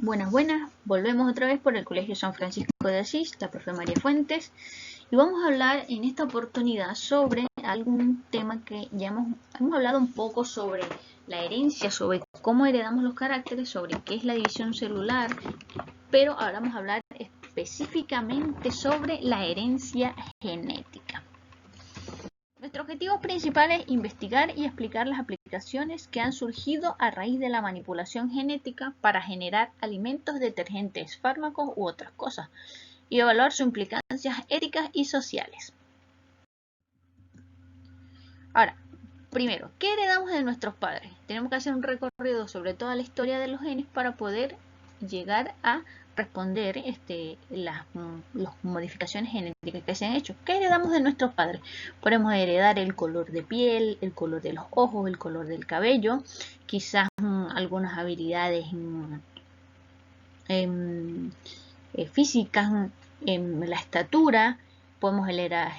Buenas, volvemos otra vez por el Colegio San Francisco de Asís, la profe María Fuentes, y vamos a hablar en esta oportunidad sobre algún tema que ya hemos hablado un poco sobre la herencia, sobre cómo heredamos los caracteres, sobre qué es la división celular, pero ahora vamos a hablar específicamente sobre la herencia genética. Nuestro objetivo principal es investigar y explicar las aplicaciones que han surgido a raíz de la manipulación genética para generar alimentos, detergentes, fármacos u otras cosas, y evaluar sus implicancias éticas y sociales. Ahora, primero, ¿qué heredamos de nuestros padres? Tenemos que hacer un recorrido sobre toda la historia de los genes para poder llegar a responder las modificaciones genéticas que se han hecho. ¿Qué heredamos de nuestros padres? Podemos heredar el color de piel, el color de los ojos, el color del cabello, quizás algunas habilidades físicas, la estatura, podemos heredar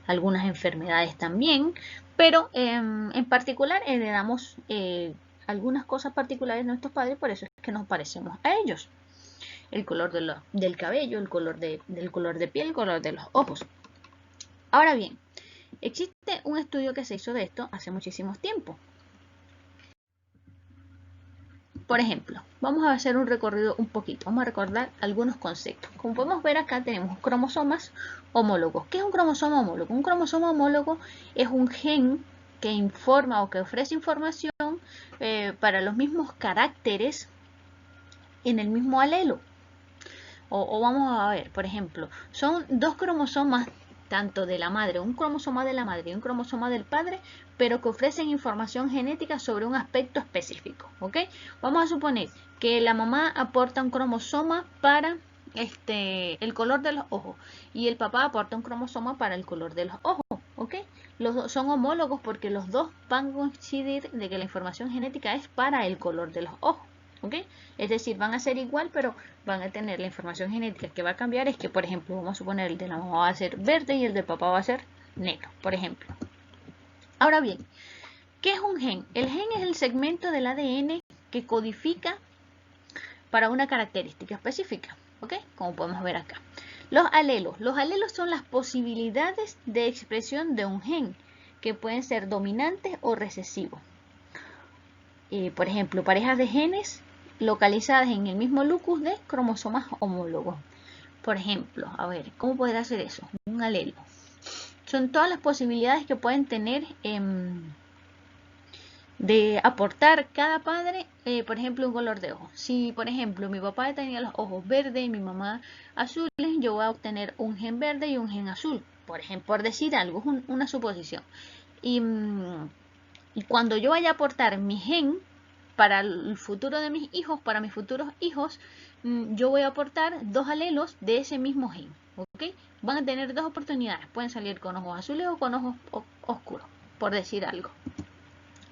algunas enfermedades también, pero en particular heredamos algunas cosas particulares de nuestros padres, por eso es que nos parecemos a ellos. El color del cabello, el color de piel, el color de los ojos. Ahora bien, existe un estudio que se hizo de esto hace muchísimo tiempo. Por ejemplo, vamos a hacer un recorrido un poquito, vamos a recordar algunos conceptos. Como podemos ver acá tenemos cromosomas homólogos. ¿Qué es un cromosoma homólogo? Un cromosoma homólogo es un gen que informa o que ofrece información para los mismos caracteres en el mismo alelo. O vamos a ver, por ejemplo, son dos cromosomas tanto de la madre, un cromosoma de la madre y un cromosoma del padre, pero que ofrecen información genética sobre un aspecto específico, ¿ok? Vamos a suponer que la mamá aporta un cromosoma para el color de los ojos y el papá aporta un cromosoma para el color de los ojos, ¿ok? Los dos son homólogos porque los dos van a coincidir de que la información genética es para el color de los ojos. ¿Okay? Es decir, van a ser igual, pero van a tener la información genética que va a cambiar. Es que, por ejemplo, vamos a suponer el de la mamá va a ser verde y el del papá va a ser negro, por ejemplo. Ahora bien, ¿qué es un gen? El gen es el segmento del ADN que codifica para una característica específica, ¿ok? Como podemos ver acá. Los alelos son las posibilidades de expresión de un gen, que pueden ser dominantes o recesivos. Por ejemplo, parejas de genes localizadas en el mismo locus de cromosomas homólogos. Por ejemplo, a ver, ¿cómo podrá hacer eso? Un alelo. Son todas las posibilidades que pueden tener de aportar cada padre, por ejemplo, un color de ojos. Si, por ejemplo, mi papá tenía los ojos verdes y mi mamá azules, yo voy a obtener un gen verde y un gen azul. Por ejemplo, por decir algo, es una suposición. Y cuando yo vaya a aportar mi gen para el futuro de mis hijos, para mis futuros hijos, yo voy a aportar dos alelos de ese mismo gen, ¿ok? Van a tener dos oportunidades, pueden salir con ojos azules o con ojos oscuros, por decir algo.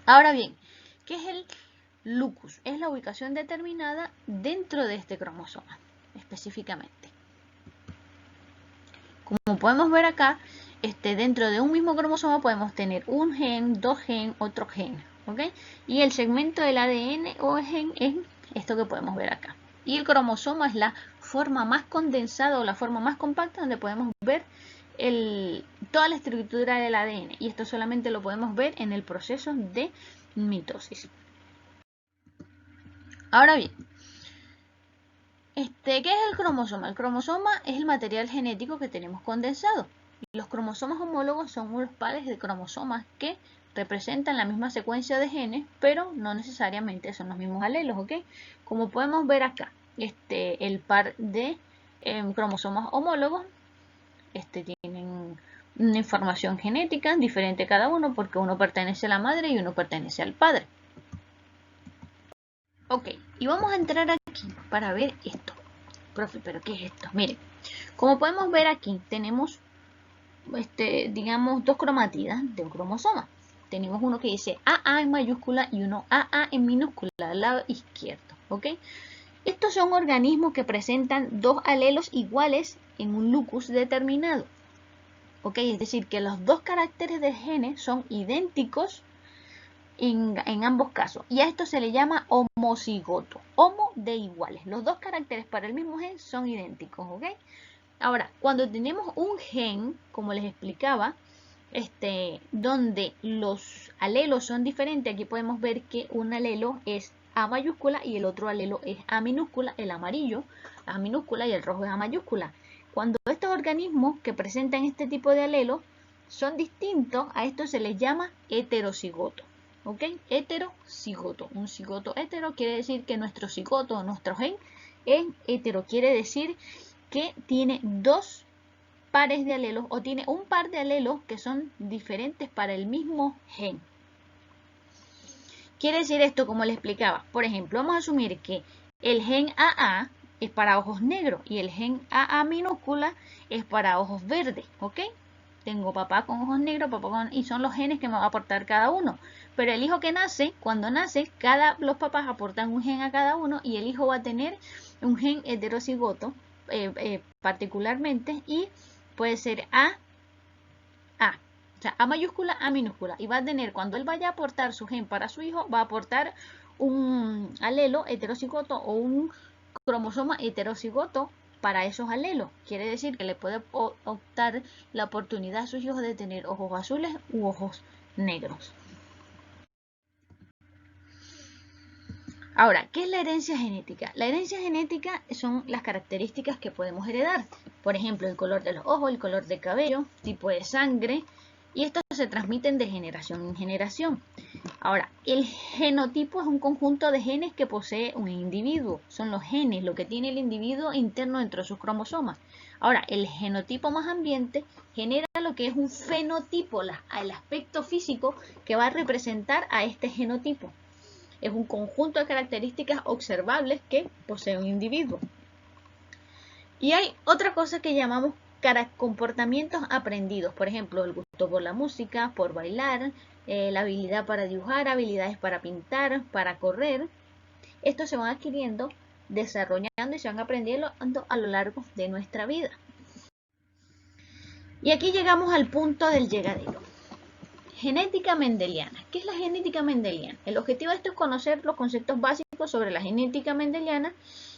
Ahora bien, ¿qué es el locus? Es la ubicación determinada dentro de este cromosoma, específicamente. Como podemos ver acá, dentro de un mismo cromosoma podemos tener un gen, dos gen, otro gen, ¿ok? Y el segmento del ADN o gen es esto que podemos ver acá. Y el cromosoma es la forma más condensada o la forma más compacta donde podemos ver toda la estructura del ADN. Y esto solamente lo podemos ver en el proceso de mitosis. Ahora bien, ¿qué es el cromosoma? El cromosoma es el material genético que tenemos condensado. Los cromosomas homólogos son unos pares de cromosomas que representan la misma secuencia de genes, pero no necesariamente son los mismos alelos, ¿ok? Como podemos ver acá, el par de cromosomas homólogos tienen una información genética diferente cada uno porque uno pertenece a la madre y uno pertenece al padre. Ok, y vamos a entrar aquí para ver esto. Profe, ¿pero qué es esto? Miren, como podemos ver aquí, tenemos, digamos, dos cromatidas de un cromosoma. Tenemos uno que dice AA en mayúscula y uno AA en minúscula al lado izquierdo, ¿ok? Estos son organismos que presentan dos alelos iguales en un locus determinado, ¿ok? Es decir, que los dos caracteres del gene son idénticos en ambos casos. Y a esto se le llama homocigoto. Homo de iguales. Los dos caracteres para el mismo gen son idénticos, ¿ok? Ahora, cuando tenemos un gen, como les explicaba, donde los alelos son diferentes, aquí podemos ver que un alelo es A mayúscula y el otro alelo es A minúscula, el amarillo A minúscula y el rojo es A mayúscula. Cuando estos organismos que presentan este tipo de alelos son distintos, a esto se les llama heterocigoto. ¿Ok? Heterocigoto. Un cigoto hetero quiere decir que nuestro cigoto o nuestro gen es hetero. Quiere decir que tiene dos pares de alelos o tiene un par de alelos que son diferentes para el mismo gen. Quiere decir esto como le explicaba. Por ejemplo, vamos a asumir que el gen AA es para ojos negros y el gen AA minúscula es para ojos verdes, ¿ok? Tengo papá con ojos negros, y son los genes que me va a aportar cada uno. Pero el hijo que nace, cuando nace, los papás aportan un gen a cada uno y el hijo va a tener un gen heterocigoto particularmente y puede ser A, o sea, A mayúscula, A minúscula. Y va a tener, cuando él vaya a aportar su gen para su hijo, va a aportar un alelo heterocigoto o un cromosoma heterocigoto para esos alelos. Quiere decir que le puede optar la oportunidad a sus hijos de tener ojos azules u ojos negros. Ahora, ¿qué es la herencia genética? La herencia genética son las características que podemos heredar. Por ejemplo, el color de los ojos, el color de cabello, tipo de sangre, y estos se transmiten de generación en generación. Ahora, el genotipo es un conjunto de genes que posee un individuo. Son los genes, lo que tiene el individuo interno dentro de sus cromosomas. Ahora, el genotipo más ambiente genera lo que es un fenotipo, el aspecto físico que va a representar a este genotipo. Es un conjunto de características observables que posee un individuo. Y hay otra cosa que llamamos comportamientos aprendidos. Por ejemplo, el gusto por la música, por bailar, la habilidad para dibujar, habilidades para pintar, para correr. Estos se van adquiriendo, desarrollando y se van aprendiendo a lo largo de nuestra vida. Y aquí llegamos al punto del llegadero. Genética mendeliana. ¿Qué es la genética mendeliana? El objetivo de esto es conocer los conceptos básicos sobre la genética mendeliana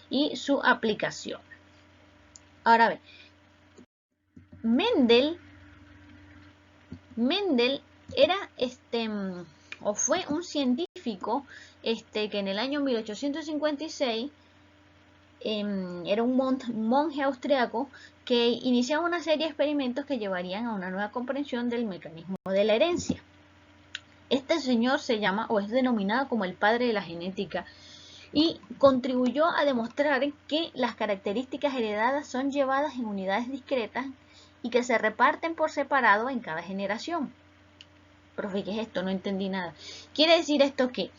y su aplicación. Ahora bien, Mendel era o fue un científico que en el año 1856 era un monje austriaco que iniciaba una serie de experimentos que llevarían a una nueva comprensión del mecanismo de la herencia. Este señor se llama o es denominado como el padre de la genética y contribuyó a demostrar que las características heredadas son llevadas en unidades discretas y que se reparten por separado en cada generación. Profe, ¿qué es esto? No entendí nada. Quiere decir esto que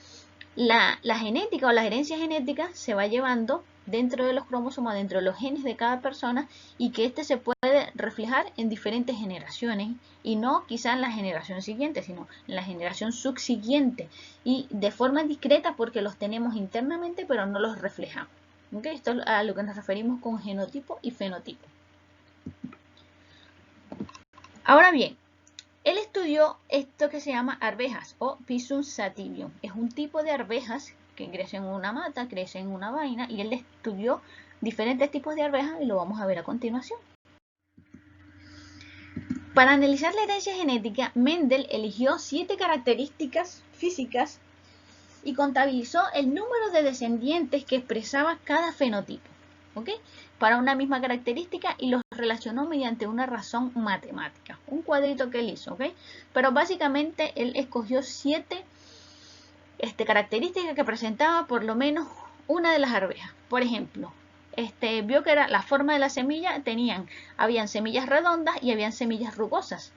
la genética o la herencia genética se va llevando dentro de los cromosomas, dentro de los genes de cada persona y que se puede reflejar en diferentes generaciones y no quizá en la generación siguiente, sino en la generación subsiguiente y de forma discreta porque los tenemos internamente pero no los reflejamos. ¿Okay? Esto es a lo que nos referimos con genotipo y fenotipo. Ahora bien, él estudió esto que se llama arvejas o Pisum sativum. Es un tipo de arvejas que crece en una mata, crece en una vaina y él estudió diferentes tipos de arvejas y lo vamos a ver a continuación. Para analizar la herencia genética, Mendel eligió 7 características físicas y contabilizó el número de descendientes que expresaba cada fenotipo, ¿ok? Para una misma característica y los relacionó mediante una razón matemática. Un cuadrito que él hizo, ¿ok? Pero básicamente él escogió 7 características que presentaba por lo menos una de las arvejas. Por ejemplo, vio que era la forma de la semilla, habían semillas redondas y habían semillas rugosas.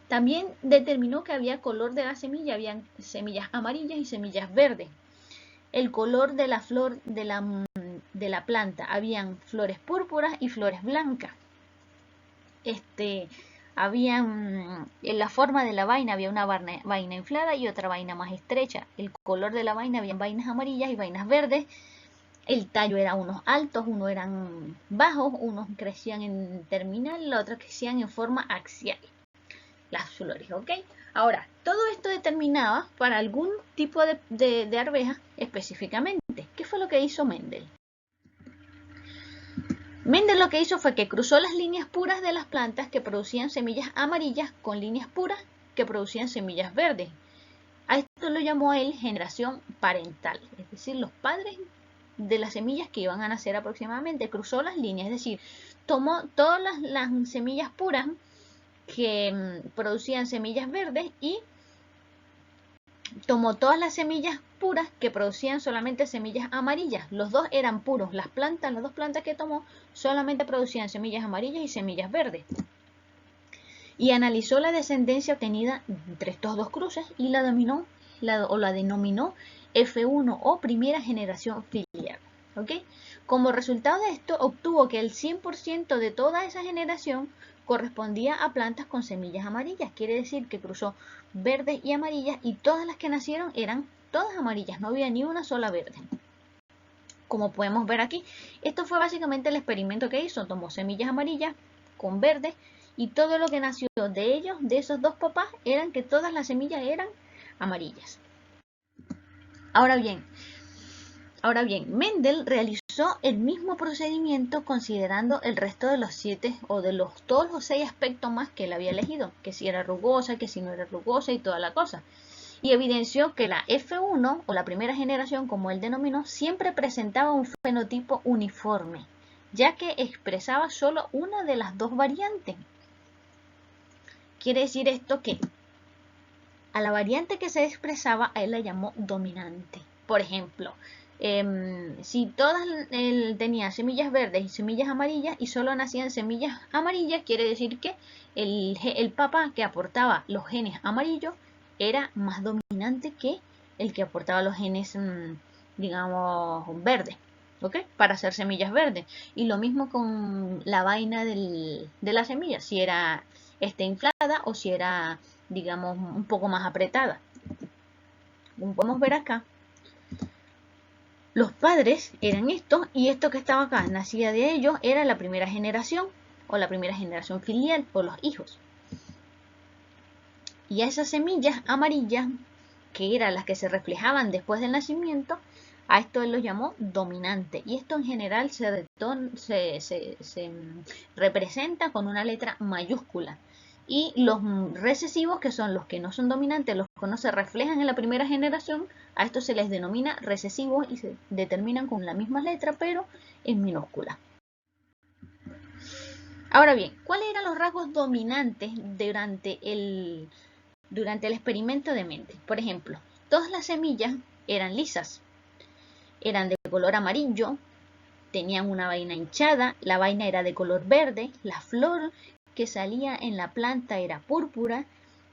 También determinó que había color de la semilla, habían semillas amarillas y semillas verdes. El color de la flor de la planta, habían flores púrpuras y flores blancas. En la forma de la vaina había una vaina inflada y otra vaina más estrecha. El color de la vaina, había vainas amarillas y vainas verdes. El tallo era unos altos, unos eran bajos, unos crecían en terminal, los otros crecían en forma axial. Las flores, ¿ok? Ahora, todo esto determinaba para algún tipo de arveja específicamente. ¿Qué fue lo que hizo Mendel? Mendel lo que hizo fue que cruzó las líneas puras de las plantas que producían semillas amarillas con líneas puras que producían semillas verdes. A esto lo llamó él generación parental, es decir, los padres de las semillas que iban a nacer aproximadamente. Cruzó las líneas, es decir, tomó todas las semillas puras que producían semillas verdes y tomó todas las semillas puras que producían solamente semillas amarillas. Los dos eran puros. Las dos plantas que tomó solamente producían semillas amarillas y semillas verdes. Y analizó la descendencia obtenida entre estos dos cruces y la denominó F1 o primera generación filial. ¿Okay? Como resultado de esto, obtuvo que el 100% de toda esa generación correspondía a plantas con semillas amarillas. Quiere decir que cruzó verdes y amarillas y todas las que nacieron eran todas amarillas, no había ni una sola verde. Como podemos ver aquí, esto fue básicamente el experimento que hizo. Tomó semillas amarillas con verdes y todo lo que nació de ellos, de esos dos papás, eran que todas las semillas eran amarillas. Ahora bien, Mendel realizó el mismo procedimiento considerando el resto de los 7 o de todos los 6 aspectos más que él había elegido, que si era rugosa, que si no era rugosa y toda la cosa. Y evidenció que la F1 o la primera generación, como él denominó, siempre presentaba un fenotipo uniforme, ya que expresaba solo una de las dos variantes. Quiere decir esto que a la variante que se expresaba a él la llamó dominante. Por ejemplo, si todas tenían semillas verdes y semillas amarillas y solo nacían semillas amarillas, quiere decir que el papá que aportaba los genes amarillos era más dominante que el que aportaba los genes, digamos, verdes, ¿ok? Para hacer semillas verdes. Y lo mismo con la vaina de la semilla, si era inflada o si era, digamos, un poco más apretada. Como podemos ver acá, los padres eran estos y esto que estaba acá, nacía de ellos, era la primera generación o la primera generación filial o los hijos. Y a esas semillas amarillas, que eran las que se reflejaban después del nacimiento, a esto él lo llamó dominante. Y esto en general se representa con una letra mayúscula. Y los recesivos, que son los que no son dominantes, los que no se reflejan en la primera generación, a estos se les denomina recesivos y se determinan con la misma letra, pero en minúscula. Ahora bien, ¿cuáles eran los rasgos dominantes durante el experimento de Mendel? Por ejemplo, todas las semillas eran lisas, eran de color amarillo, tenían una vaina hinchada, la vaina era de color verde, la flor que salía en la planta era púrpura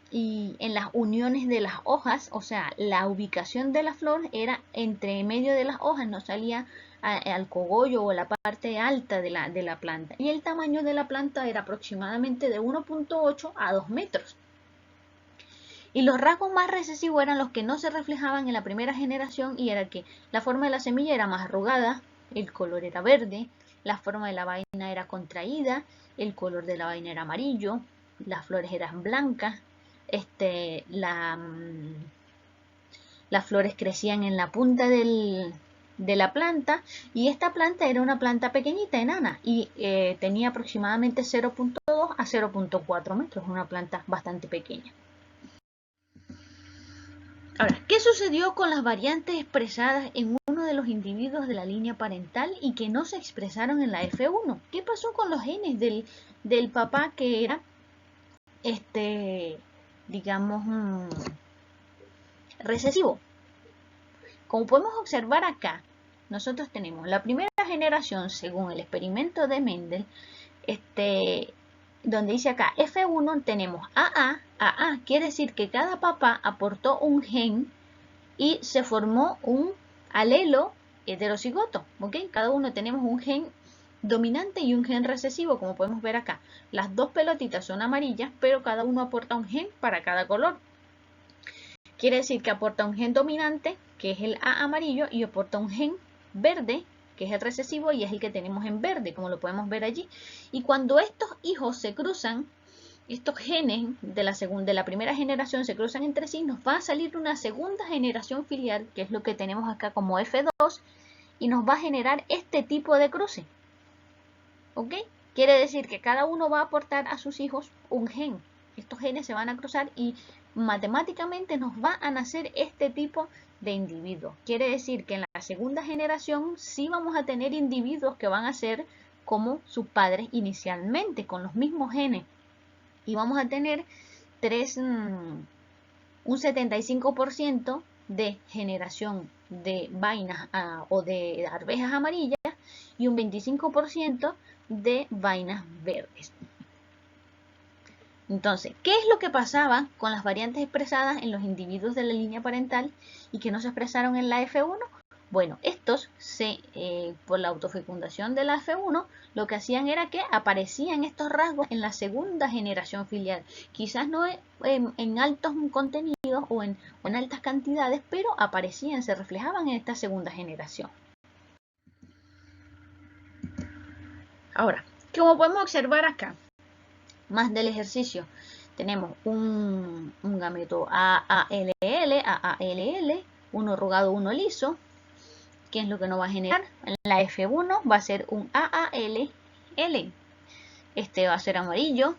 y en las uniones de las hojas, o sea, la ubicación de la flor era entre medio de las hojas, no salía al cogollo o la parte alta de la planta. Y el tamaño de la planta era aproximadamente de 1.8 a 2 metros. Y los rasgos más recesivos eran los que no se reflejaban en la primera generación y era que la forma de la semilla era más arrugada, el color era verde, la forma de la vaina era contraída, el color de la vaina era amarillo, las flores eran blancas, las flores crecían en la punta de la planta y esta planta era una planta pequeñita, enana, y tenía aproximadamente 0.2 a 0.4 metros, una planta bastante pequeña. Ahora, ¿qué sucedió con las variantes expresadas en uno de los individuos de la línea parental y que no se expresaron en la F1? ¿Qué pasó con los genes del papá que era, digamos, recesivo? Como podemos observar acá, nosotros tenemos la primera generación, según el experimento de Mendel, donde dice acá F1 tenemos AA, quiere decir que cada papá aportó un gen y se formó un alelo heterocigoto, ¿ok? Cada uno tenemos un gen dominante y un gen recesivo, como podemos ver acá. Las dos pelotitas son amarillas, pero cada uno aporta un gen para cada color. Quiere decir que aporta un gen dominante, que es el A amarillo, y aporta un gen verde, que es el recesivo y es el que tenemos en verde, como lo podemos ver allí. Y cuando estos hijos se cruzan, estos genes de la primera generación se cruzan entre sí, nos va a salir una segunda generación filial, que es lo que tenemos acá como F2, y nos va a generar este tipo de cruce. ¿Ok? Quiere decir que cada uno va a aportar a sus hijos un gen. Estos genes se van a cruzar y matemáticamente nos va a nacer este tipo de individuos. Quiere decir que en la segunda generación sí vamos a tener individuos que van a ser como sus padres inicialmente, con los mismos genes. Y vamos a tener un 75% de generación de vainas o de arvejas amarillas y un 25% de vainas verdes. Entonces, ¿qué es lo que pasaba con las variantes expresadas en los individuos de la línea parental y que no se expresaron en la F1? Bueno, estos, por la autofecundación de la F1, lo que hacían era que aparecían estos rasgos en la segunda generación filial. Quizás no en altos contenidos o en altas cantidades, pero aparecían, se reflejaban en esta segunda generación. Ahora, como podemos observar acá, más del ejercicio, tenemos un gameto AALL, uno arrugado, uno liso. ¿Qué es lo que nos va a generar? En la F1 va a ser un AALL. Este va a ser amarillo,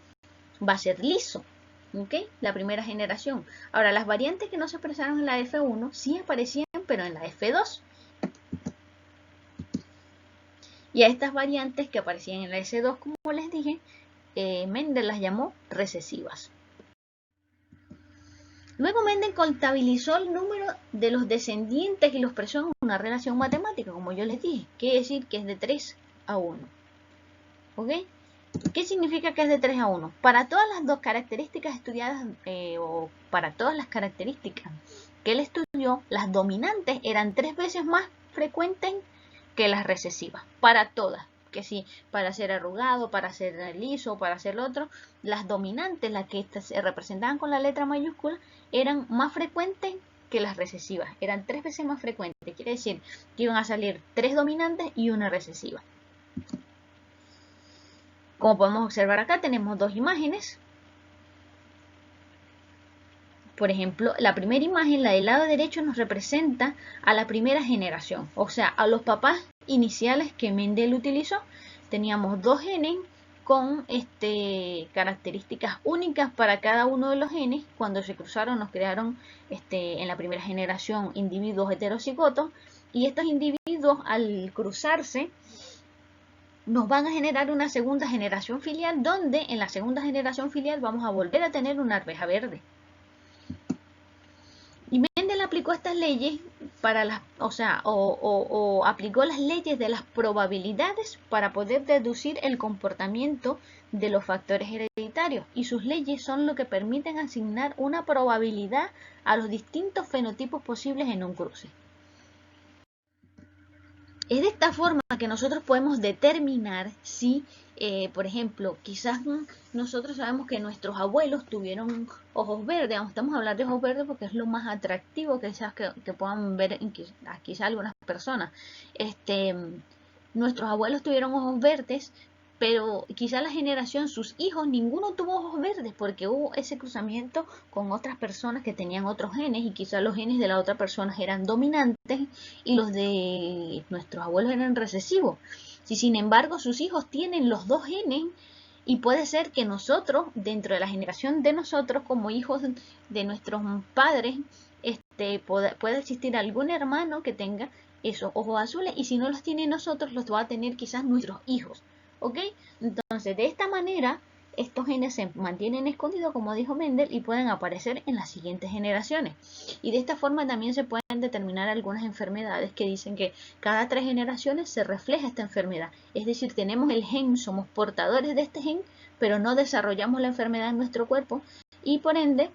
va a ser liso. ¿Ok? La primera generación. Ahora, las variantes que no se expresaron en la F1 sí aparecían, pero en la F2. Y a estas variantes que aparecían en la S2, como les dije, Mendel las llamó recesivas. Luego Mendel contabilizó el número de los descendientes y los expresó en una relación matemática, como yo les dije. Quiere decir que es de 3 a 1. ¿Ok? ¿Qué significa que es de 3 a 1? Para todas las dos características estudiadas, o para todas las características que él estudió, las dominantes eran 3 veces más frecuentes que las recesivas. Para todas. Que sí, para ser arrugado, para ser liso, para ser otro, las dominantes, las que se representaban con la letra mayúscula, eran más frecuentes que las recesivas. Eran 3 veces más frecuentes. Quiere decir que iban a salir 3 dominantes y una recesiva. Como podemos observar acá, tenemos dos imágenes. Por ejemplo, la primera imagen, la del lado derecho, nos representa a la primera generación, o sea, a los papás iniciales que Mendel utilizó. Teníamos dos genes con características únicas para cada uno de los genes. Cuando se cruzaron nos crearon en la primera generación individuos heterocigotos, y estos individuos al cruzarse nos van a generar una segunda generación filial, donde en la segunda generación filial vamos a volver a tener una arveja verde. Y Mendel aplicó estas leyes para aplicó las leyes de las probabilidades para poder deducir el comportamiento de los factores hereditarios, y sus leyes son lo que permiten asignar una probabilidad a los distintos fenotipos posibles en un cruce. Es de esta forma que nosotros podemos determinar si, por ejemplo, quizás nosotros sabemos que nuestros abuelos tuvieron ojos verdes. Estamos hablando de ojos verdes porque es lo más atractivo quizás que puedan ver quizás algunas personas. Nuestros abuelos tuvieron ojos verdes, pero quizá la generación, sus hijos, ninguno tuvo ojos verdes porque hubo ese cruzamiento con otras personas que tenían otros genes, y quizá los genes de la otra persona eran dominantes y los de nuestros abuelos eran recesivos. Si sin embargo sus hijos tienen los dos genes, y puede ser que nosotros, dentro de la generación de nosotros, como hijos de nuestros padres, pueda existir algún hermano que tenga esos ojos azules, y si no los tiene nosotros, los va a tener quizás nuestros hijos. ¿Ok? Entonces, de esta manera, estos genes se mantienen escondidos, como dijo Mendel, y pueden aparecer en las siguientes generaciones. Y de esta forma también se pueden determinar algunas enfermedades que dicen que cada 3 generaciones se refleja esta enfermedad. Es decir, tenemos el gen, somos portadores de este gen, pero no desarrollamos la enfermedad en nuestro cuerpo, y por ende,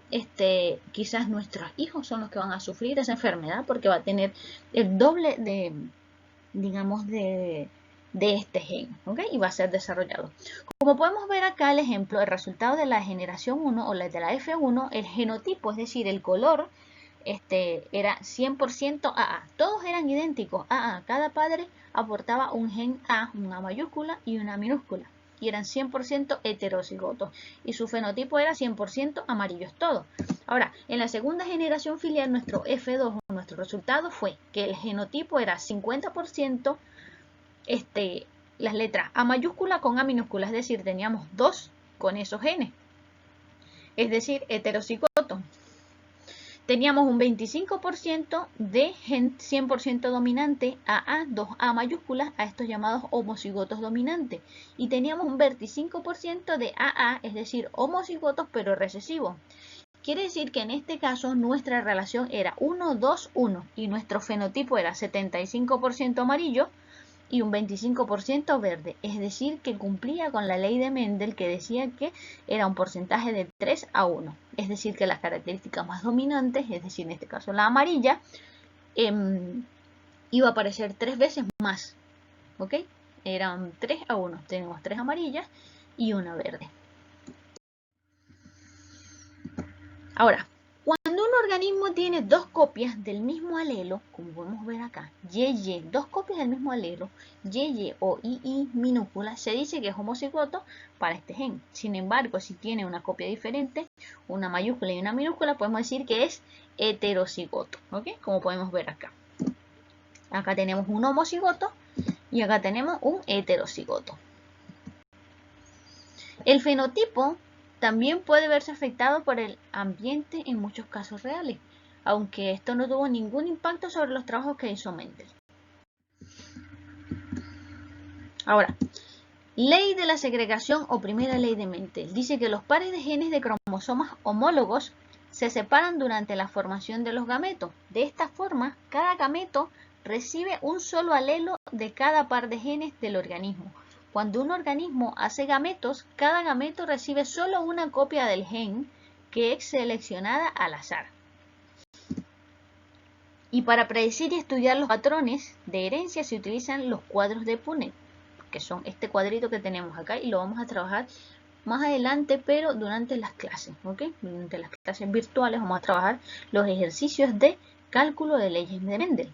quizás nuestros hijos son los que van a sufrir esa enfermedad, porque va a tener el doble de, digamos, de este gen, ¿ok? Y va a ser desarrollado. Como podemos ver acá el ejemplo, el resultado de la generación 1 o la de la F1, el genotipo, es decir, el color, era 100% AA. Todos eran idénticos, AA. Cada padre aportaba un gen A, una mayúscula y una minúscula. y eran 100% heterocigotos. Y su fenotipo era 100% amarillos todos. Ahora, en la segunda generación filial, nuestro F2, nuestro resultado fue que el genotipo era 50% las letras A mayúscula con A minúscula, es decir, teníamos 2 con esos genes, es decir, heterocigoto. Teníamos un 25% de gen 100% dominante AA, 2A mayúsculas, a estos llamados homocigotos dominantes. Y teníamos un 25% de AA, es decir, homocigotos pero recesivos. Quiere decir que en este caso nuestra relación era 1, 2, 1 y nuestro fenotipo era 75% amarillo y un 25% verde, es decir, que cumplía con la ley de Mendel que decía que era un porcentaje de 3 a 1, es decir, que las características más dominantes, es decir, en este caso la amarilla, iba a aparecer 3 veces más, ¿ok? Eran 3 a 1, tenemos 3 amarillas y una verde. Ahora, cuando un organismo tiene 2 copias del mismo alelo, como podemos ver acá, YY, 2 copias del mismo alelo, YY o II minúscula, se dice que es homocigoto para este gen. Sin embargo, si tiene una copia diferente, una mayúscula y una minúscula, podemos decir que es heterocigoto, ¿ok? Como podemos ver acá. Acá tenemos un homocigoto y acá tenemos un heterocigoto. El fenotipo también puede verse afectado por el ambiente en muchos casos reales, aunque esto no tuvo ningún impacto sobre los trabajos que hizo Mendel. Ahora, ley de la segregación o primera ley de Mendel dice que los pares de genes de cromosomas homólogos se separan durante la formación de los gametos. De esta forma, cada gameto recibe un solo alelo de cada par de genes del organismo. Cuando un organismo hace gametos, cada gameto recibe solo una copia del gen que es seleccionada al azar. Y para predecir y estudiar los patrones de herencia se utilizan los cuadros de Punnett, que son este cuadrito que tenemos acá y lo vamos a trabajar más adelante, pero durante las clases, ¿ok? Durante las clases virtuales vamos a trabajar los ejercicios de cálculo de leyes de Mendel.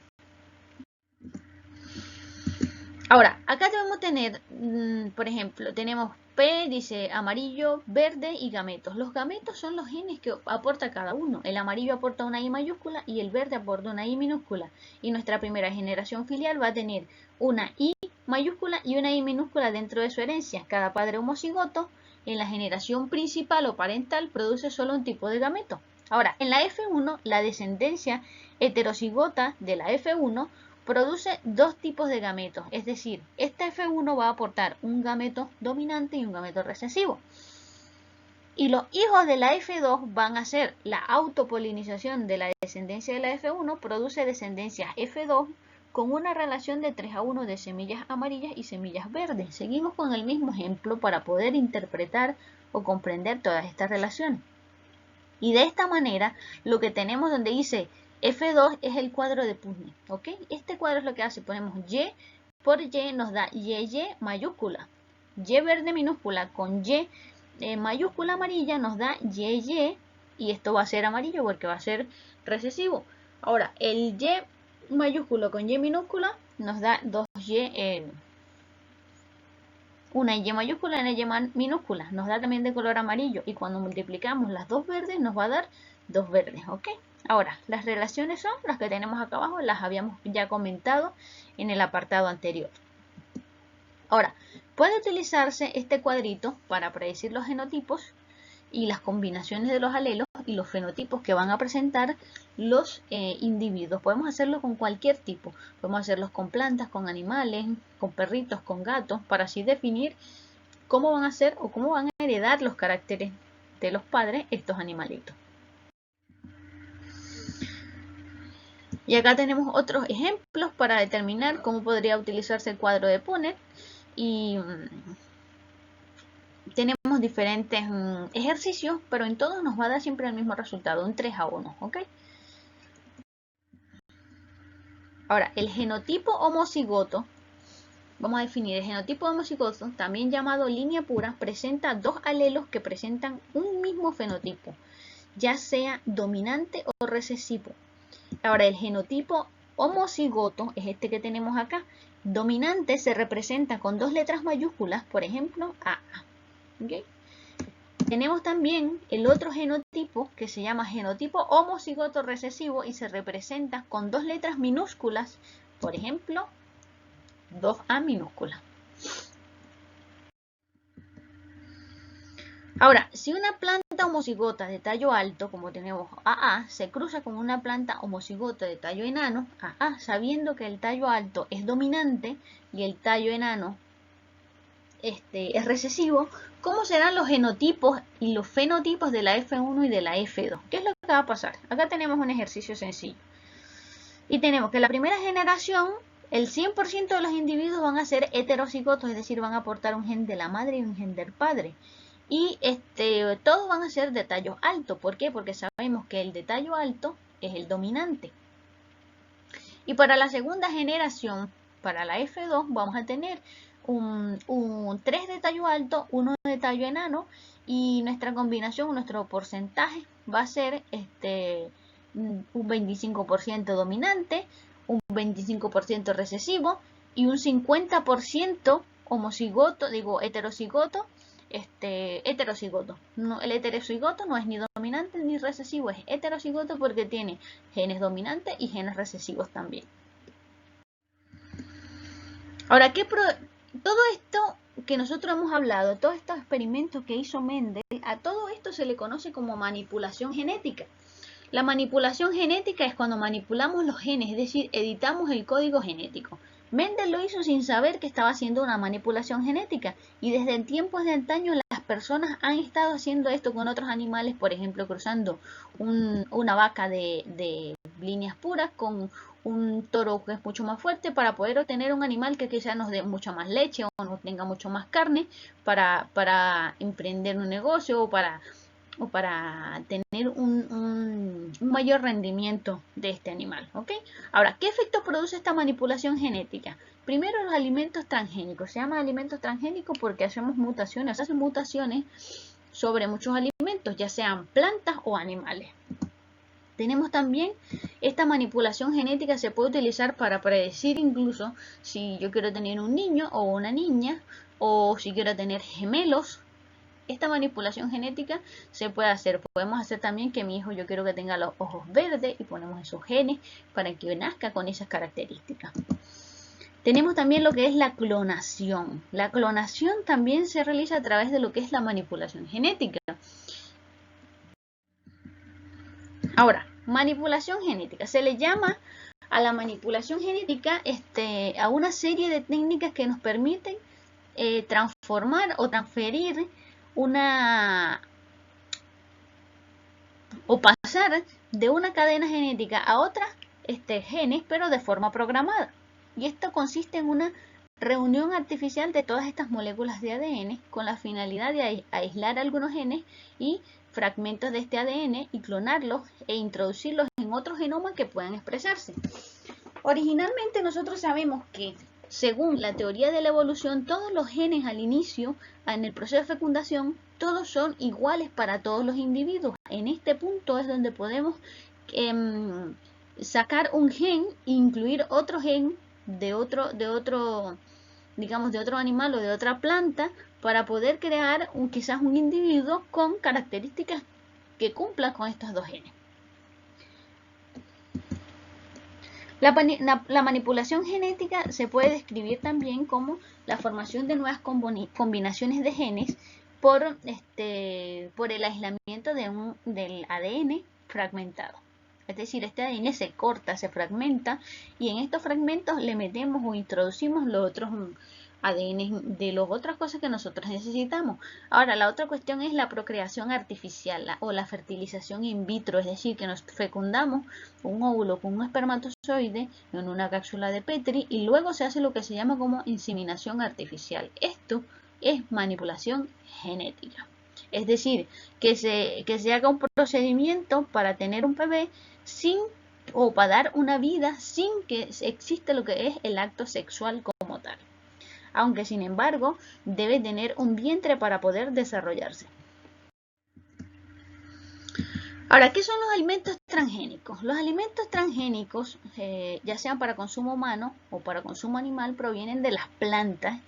Ahora, acá debemos tener, por ejemplo, tenemos P, dice amarillo, verde y gametos. Los gametos son los genes que aporta cada uno. El amarillo aporta una I mayúscula y el verde aporta una I minúscula. Y nuestra primera generación filial va a tener una I mayúscula y una I minúscula dentro de su herencia. Cada padre homocigoto en la generación principal o parental produce solo un tipo de gameto. Ahora, en la F1, la descendencia heterocigota de la F1 produce 2 tipos de gametos, es decir, esta F1 va a aportar un gameto dominante y un gameto recesivo. Y los hijos de la F2 van a hacer la autopolinización de la descendencia de la F1, produce descendencias F2 con una relación de 3 a 1 de semillas amarillas y semillas verdes. Seguimos con el mismo ejemplo para poder interpretar o comprender todas estas relaciones. Y de esta manera, lo que tenemos donde dice F2 es el cuadro de Punnett, ¿ok? Este cuadro es lo que hace, ponemos Y por Y nos da YY mayúscula, Y verde minúscula con Y mayúscula amarilla nos da YY y esto va a ser amarillo porque va a ser recesivo. Ahora, el Y mayúsculo con Y minúscula nos da 2Y, una Y mayúscula y una Y minúscula, nos da también de color amarillo y cuando multiplicamos las dos verdes nos va a dar 2 verdes, ¿ok? Ahora, las relaciones son las que tenemos acá abajo, las habíamos ya comentado en el apartado anterior. Ahora, puede utilizarse este cuadrito para predecir los genotipos y las combinaciones de los alelos y los fenotipos que van a presentar los individuos. Podemos hacerlo con cualquier tipo. Podemos hacerlos con plantas, con animales, con perritos, con gatos, para así definir cómo van a ser o cómo van a heredar los caracteres de los padres estos animalitos. Y acá tenemos otros ejemplos para determinar cómo podría utilizarse el cuadro de Punnett. Y tenemos diferentes ejercicios, pero en todos nos va a dar siempre el mismo resultado, un 3 a 1, ¿ok? Ahora, el genotipo homocigoto, vamos a definir el genotipo homocigoto, también llamado línea pura, presenta 2 alelos que presentan un mismo fenotipo, ya sea dominante o recesivo. Ahora, el genotipo Homocigoto es este que tenemos acá. Dominante se representa con 2 letras mayúsculas, por ejemplo, AA. ¿Okay? Tenemos también el otro genotipo que se llama genotipo homocigoto recesivo y se representa con 2 letras minúsculas, por ejemplo, 2A minúscula. Ahora, si una planta homocigota de tallo alto, como tenemos AA, se cruza con una planta homocigota de tallo enano, AA, sabiendo que el tallo alto es dominante y el tallo enano es recesivo, ¿cómo serán los genotipos y los fenotipos de la F1 y de la F2? ¿Qué es lo que va a pasar? Acá tenemos un ejercicio sencillo. Y tenemos que la primera generación, el 100% de los individuos van a ser heterocigotos, es decir, van a aportar un gen de la madre y un gen del padre. Y todos van a ser de tallo alto. ¿Por qué? Porque sabemos que el de tallo alto es el dominante. Y para la segunda generación, para la F2, vamos a tener un 3 de tallo alto, 1 de tallo enano, y nuestra combinación, nuestro porcentaje va a ser un 25% dominante, un 25% recesivo y un 50% homocigoto, heterocigoto. Heterocigoto. No, el heterocigoto no es ni dominante ni recesivo, es heterocigoto porque tiene genes dominantes y genes recesivos también. Ahora, todo esto que nosotros hemos hablado, todos estos experimentos que hizo Mendel, a todo esto se le conoce como manipulación genética. La manipulación genética es cuando manipulamos los genes, es decir, editamos el código genético. Mendel lo hizo sin saber que estaba haciendo una manipulación genética y desde tiempos de antaño las personas han estado haciendo esto con otros animales, por ejemplo, cruzando una vaca de líneas puras con un toro que es mucho más fuerte para poder obtener un animal que quizás nos dé mucha más leche o nos tenga mucho más carne para emprender un negocio o para tener un mayor rendimiento de este animal. ¿Ok? Ahora, ¿qué efecto produce esta manipulación genética? Primero, los alimentos transgénicos. Se llaman alimentos transgénicos porque hacemos mutaciones, hacen mutaciones sobre muchos alimentos, ya sean plantas o animales. Tenemos también esta manipulación genética, se puede utilizar para predecir incluso si yo quiero tener un niño o una niña o si quiero tener gemelos. Esta manipulación genética se puede hacer. Podemos hacer también que mi hijo yo quiero que tenga los ojos verdes y ponemos esos genes para que nazca con esas características. Tenemos también lo que es la clonación. La clonación también se realiza a través de lo que es la manipulación genética. Ahora, manipulación genética. Se le llama a la manipulación genética a una serie de técnicas que nos permiten transformar o transferir o pasar de una cadena genética a otra genes, pero de forma programada. Y esto consiste en una reunión artificial de todas estas moléculas de ADN con la finalidad de aislar algunos genes y fragmentos de este ADN y clonarlos e introducirlos en otros genomas que puedan expresarse. Originalmente nosotros sabemos que según la teoría de la evolución, todos los genes al inicio, en el proceso de fecundación, todos son iguales para todos los individuos. En este punto es donde podemos sacar un gen e incluir otro gen de otro animal o de otra planta para poder crear quizás un individuo con características que cumplan con estos dos genes. La manipulación genética se puede describir también como la formación de nuevas combinaciones de genes por el aislamiento del ADN fragmentado. Es decir, este ADN se corta, se fragmenta y en estos fragmentos le metemos o introducimos los otros ADN de las otras cosas que nosotros necesitamos. Ahora, la otra cuestión es la procreación artificial o la fertilización in vitro, es decir, que nos fecundamos un óvulo con un espermatozoide en una cápsula de Petri y luego se hace lo que se llama como inseminación artificial. Esto es manipulación genética. Es decir, que se haga un procedimiento para tener un bebé o para dar una vida sin que exista lo que es el acto sexual como tal. Aunque sin embargo debe tener un vientre para poder desarrollarse. Ahora, ¿qué son los alimentos transgénicos? transgénicos. Los alimentos transgénicos, ya sean para consumo humano o para consumo animal, provienen de las plantas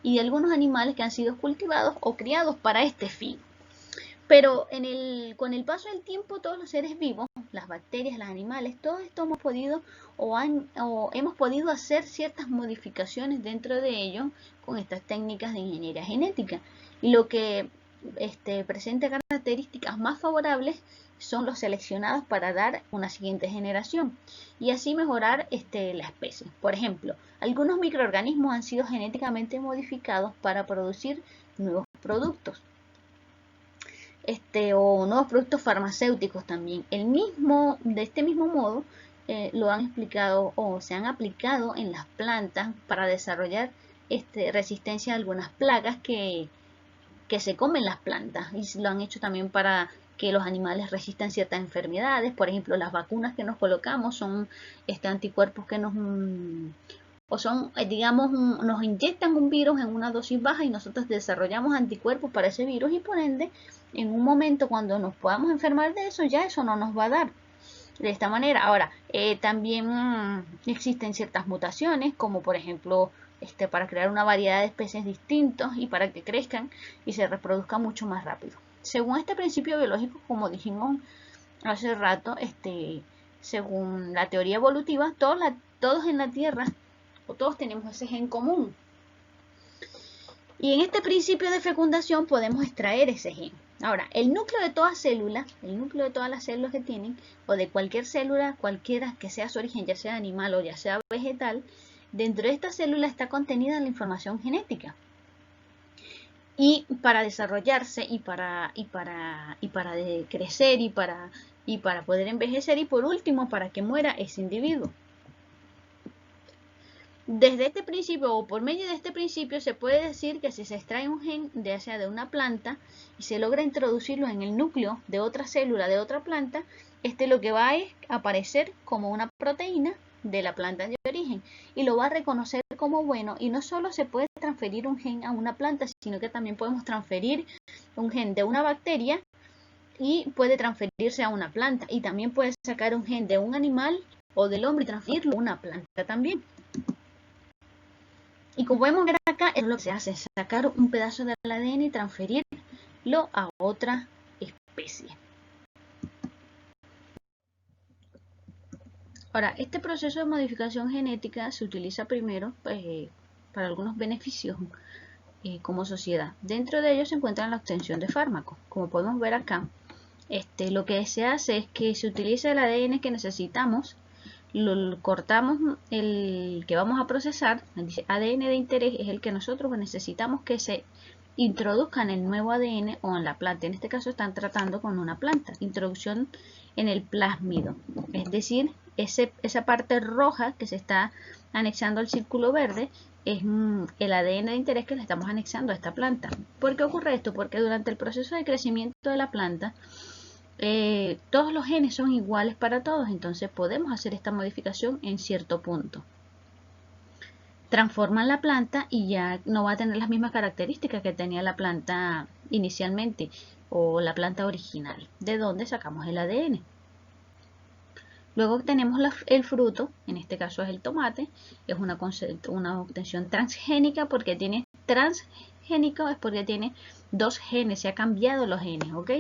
y de algunos animales que han sido cultivados o criados para este fin. Pero con el paso del tiempo, todos los seres vivos, las bacterias, los animales, todo esto hemos podido hemos podido hacer ciertas modificaciones dentro de ellos con estas técnicas de ingeniería genética. Y lo que presenta características más favorables son los seleccionados para dar una siguiente generación y así mejorar la especie. Por ejemplo, algunos microorganismos han sido genéticamente modificados para producir nuevos productos. O nuevos productos farmacéuticos también. De este mismo modo, lo han explicado o se han aplicado en las plantas para desarrollar resistencia a algunas plagas que se comen las plantas, y lo han hecho también para que los animales resistan ciertas enfermedades. Por ejemplo, las vacunas que nos colocamos son anticuerpos que nos nos inyectan un virus en una dosis baja y nosotros desarrollamos anticuerpos para ese virus, y por ende en un momento cuando nos podamos enfermar de eso, ya eso no nos va a dar de esta manera. Ahora, también existen ciertas mutaciones, como por ejemplo para crear una variedad de especies distintos y para que crezcan y se reproduzcan mucho más rápido. Según este principio biológico, como dijimos hace rato, según la teoría evolutiva, todos en la Tierra, o todos tenemos ese gen común. Y en este principio de fecundación podemos extraer ese gen. Ahora, el núcleo de todas las células que tienen, o de cualquier célula, cualquiera que sea su origen, ya sea animal o ya sea vegetal, dentro de esta célula está contenida la información genética. Y para desarrollarse y para crecer y para poder envejecer, y por último para que muera ese individuo. Desde este principio, o por medio de este principio, se puede decir que si se extrae un gen, ya sea de una planta, y se logra introducirlo en el núcleo de otra célula de otra planta, lo que va a aparecer como una proteína de la planta de origen, y lo va a reconocer como bueno. Y no solo se puede transferir un gen a una planta, sino que también podemos transferir un gen de una bacteria y puede transferirse a una planta, y también puede sacar un gen de un animal o del hombre y transferirlo a una planta también. Y como podemos ver acá, es lo que se hace, es sacar un pedazo del ADN y transferirlo a otra especie. Ahora, este proceso de modificación genética se utiliza primero para algunos beneficios como sociedad. Dentro de ellos se encuentra la obtención de fármacos. Como podemos ver acá, lo que se hace es que se utiliza el ADN que necesitamos, lo cortamos, el que vamos a procesar, dice ADN de interés, es el que nosotros necesitamos que se introduzca en el nuevo ADN o en la planta. En este caso están tratando con una planta, introducción en el plásmido, es decir, esa parte roja que se está anexando al círculo verde es el ADN de interés que le estamos anexando a esta planta. ¿Por qué ocurre esto? Porque durante el proceso de crecimiento de la planta, todos los genes son iguales para todos, entonces podemos hacer esta modificación en cierto punto. Transforman la planta y ya no va a tener las mismas características que tenía la planta inicialmente o la planta original, de donde sacamos el ADN. Luego obtenemos el fruto, en este caso es el tomate, es una obtención transgénica, porque tiene transgénico, es porque tiene dos genes, se ha cambiado los genes, ¿ok?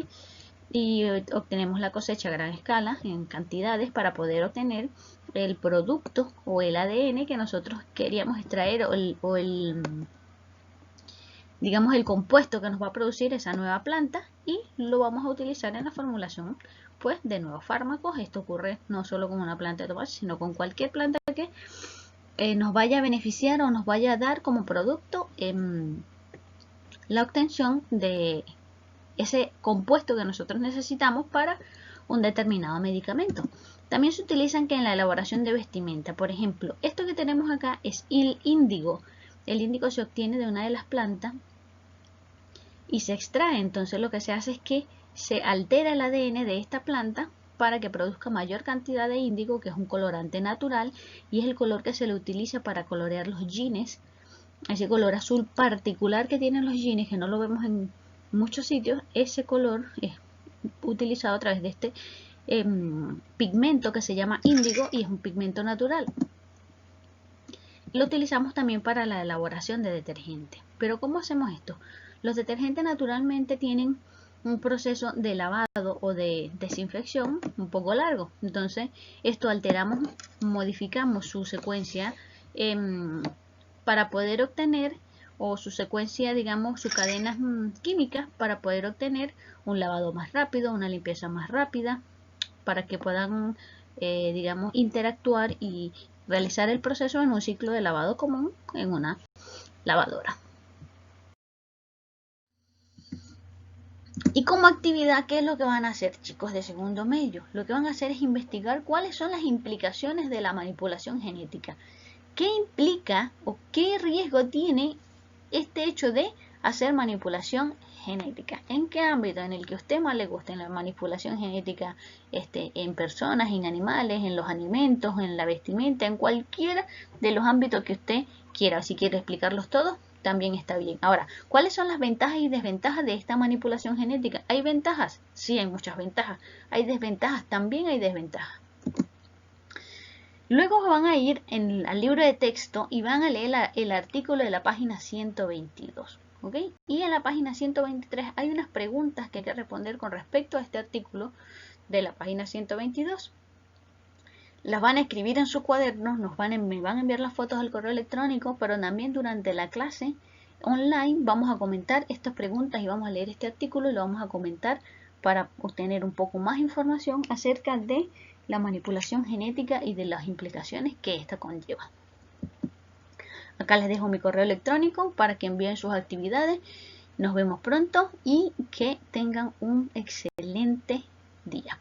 Y obtenemos la cosecha a gran escala, en cantidades, para poder obtener el producto o el ADN que nosotros queríamos extraer, digamos el compuesto que nos va a producir esa nueva planta, y lo vamos a utilizar en la formulación pues de nuevos fármacos. Esto ocurre no solo con una planta de tomate, sino con cualquier planta que nos vaya a beneficiar o nos vaya a dar como producto la obtención de ese compuesto que nosotros necesitamos para un determinado medicamento. También se utilizan en la elaboración de vestimenta. Por ejemplo, esto que tenemos acá es el índigo. El índigo se obtiene de una de las plantas y se extrae. Entonces lo que se hace es que se altera el ADN de esta planta para que produzca mayor cantidad de índigo, que es un colorante natural y es el color que se le utiliza para colorear los jeans. Ese color azul particular que tienen los jeans, que no lo vemos en muchos sitios, ese color es utilizado a través de este pigmento que se llama índigo y es un pigmento natural. Lo utilizamos también para la elaboración de detergentes. Pero ¿cómo hacemos esto? Los detergentes naturalmente tienen un proceso de lavado o de desinfección un poco largo. Entonces, esto alteramos, modificamos su secuencia para poder obtener, o su secuencia, digamos, sus cadenas químicas para poder obtener un lavado más rápido, una limpieza más rápida, para que puedan, digamos, interactuar y realizar el proceso en un ciclo de lavado común en una lavadora. Y como actividad, ¿qué es lo que van a hacer, chicos de segundo medio? Lo que van a hacer es investigar cuáles son las implicaciones de la manipulación genética. ¿Qué implica o qué riesgo tiene este hecho de hacer manipulación genética? ¿En qué ámbito? En el que a usted más le guste, en la manipulación genética en personas, en animales, en los alimentos, en la vestimenta, en cualquiera de los ámbitos que usted quiera. Si quiere explicarlos todos, también está bien. Ahora, ¿cuáles son las ventajas y desventajas de esta manipulación genética? ¿Hay ventajas? Sí, hay muchas ventajas. ¿Hay desventajas? También hay desventajas. Luego van a ir al libro de texto y van a leer el artículo de la página 122. ¿Ok? Y en la página 123 hay unas preguntas que hay que responder con respecto a este artículo de la página 122. Las van a escribir en sus cuadernos, me van a enviar las fotos al correo electrónico, pero también durante la clase online vamos a comentar estas preguntas y vamos a leer este artículo y lo vamos a comentar para obtener un poco más información acerca de la manipulación genética y de las implicaciones que esta conlleva. Acá les dejo mi correo electrónico para que envíen sus actividades. Nos vemos pronto y que tengan un excelente día.